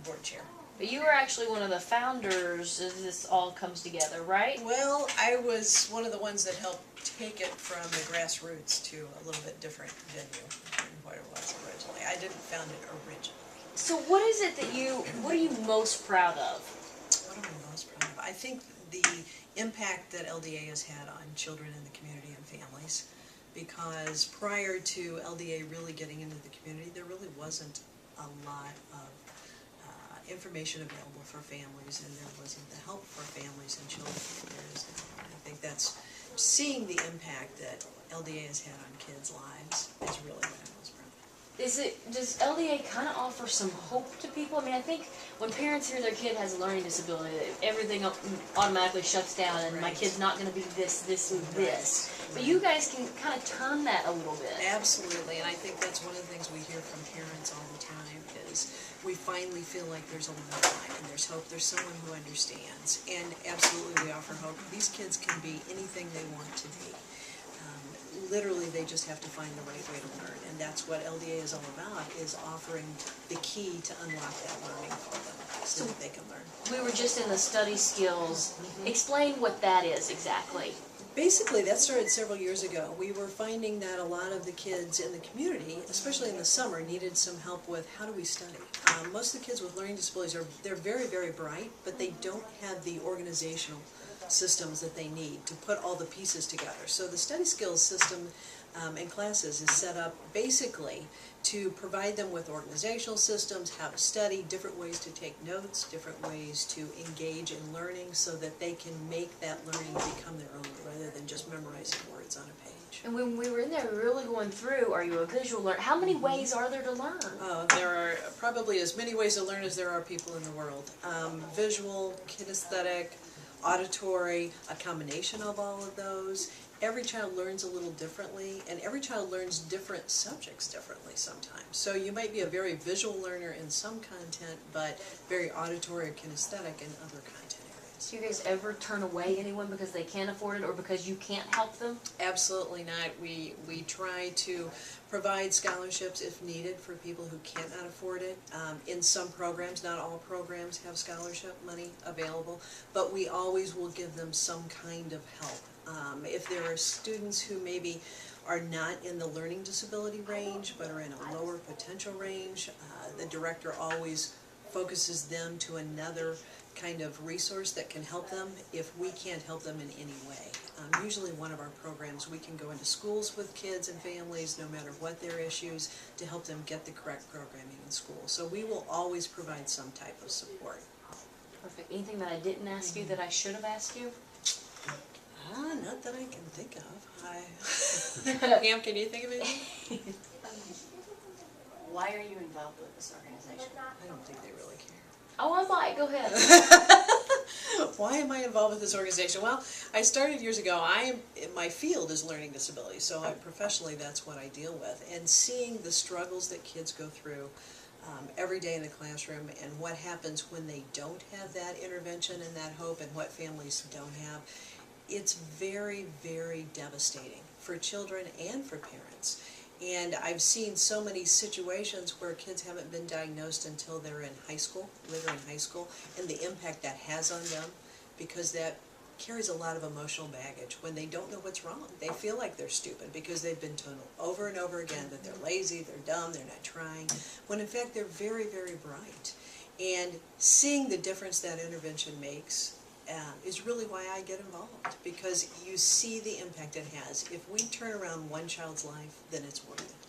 board chair. But you were actually one of the founders as this all comes together, right? Well, I was one of the ones that helped take it from the grassroots to a little bit different venue than what it was originally. I didn't found it originally. So what is it that what are you most proud of? What am I most proud of? I think the impact that LDA has had on children in the community and families, because prior to LDA really getting into the community, there really wasn't a lot of information available for families, and there wasn't the help for families and children that there is now. And I think that's seeing the impact that LDA has had on kids' lives is really what I'm most proud of. Does LDA kind of offer some hope to people? I mean, I think when parents hear their kid has a learning disability, everything automatically shuts down, and my kid's not going to be this, or this. But you guys can kind of turn that a little bit. Absolutely, and I think that's one of the things we hear from parents all the time is we finally feel like there's a lifeline and there's hope, there's someone who understands. And absolutely we offer hope. These kids can be anything they want to be. Literally, they just have to find the right way to learn, and that's what LDA is all about, is offering the key to unlock that learning for them so that they can learn. We were just in the study skills. Explain what that is exactly. Basically, that started several years ago. We were finding that a lot of the kids in the community, especially in the summer, needed some help with how do we study. Most of the kids with learning disabilities they're very, very bright, but they don't have the organizational systems that they need to put all the pieces together. So the study skills system in classes is set up basically to provide them with organizational systems, how to study, different ways to take notes, different ways to engage in learning so that they can make that learning become their own rather than just memorizing words on a page. And when we were in there, we were really going through, are you a visual learner? How many ways are there to learn? There are probably as many ways to learn as there are people in the world. Visual, kinesthetic, auditory, a combination of all of those. Every child learns a little differently, and every child learns different subjects differently sometimes. So you might be a very visual learner in some content, but very auditory or kinesthetic in other content areas. Do you guys ever turn away anyone because they can't afford it or because you can't help them? Absolutely not. We try to provide scholarships if needed for people who cannot afford it. In some programs, not all programs have scholarship money available, but we always will give them some kind of help. If there are students who maybe are not in the learning disability range but are in a lower potential range, the director always focuses them to another kind of resource that can help them if we can't help them in any way. Usually one of our programs, we can go into schools with kids and families, no matter what their issues, to help them get the correct programming in school. So we will always provide some type of support. Perfect. Anything that I didn't ask you that I should have asked you? Not that I can think of. Pam, can you think of anything? Why are you involved with this organization? I don't think they really care. Oh, I might. Go ahead. Why am I involved with this organization? Well, I started years ago. My field is learning disability, so professionally that's what I deal with. And seeing the struggles that kids go through every day in the classroom and what happens when they don't have that intervention and that hope and what families don't have, it's very, very devastating for children and for parents. And I've seen so many situations where kids haven't been diagnosed until they're in high school, later in high school, and the impact that has on them, because that carries a lot of emotional baggage when they don't know what's wrong. They feel like they're stupid because they've been told over and over again that they're lazy, they're dumb, they're not trying, when in fact they're very, very bright. And seeing the difference that intervention makes is really why I get involved, because you see the impact it has. If we turn around one child's life, then it's worth it.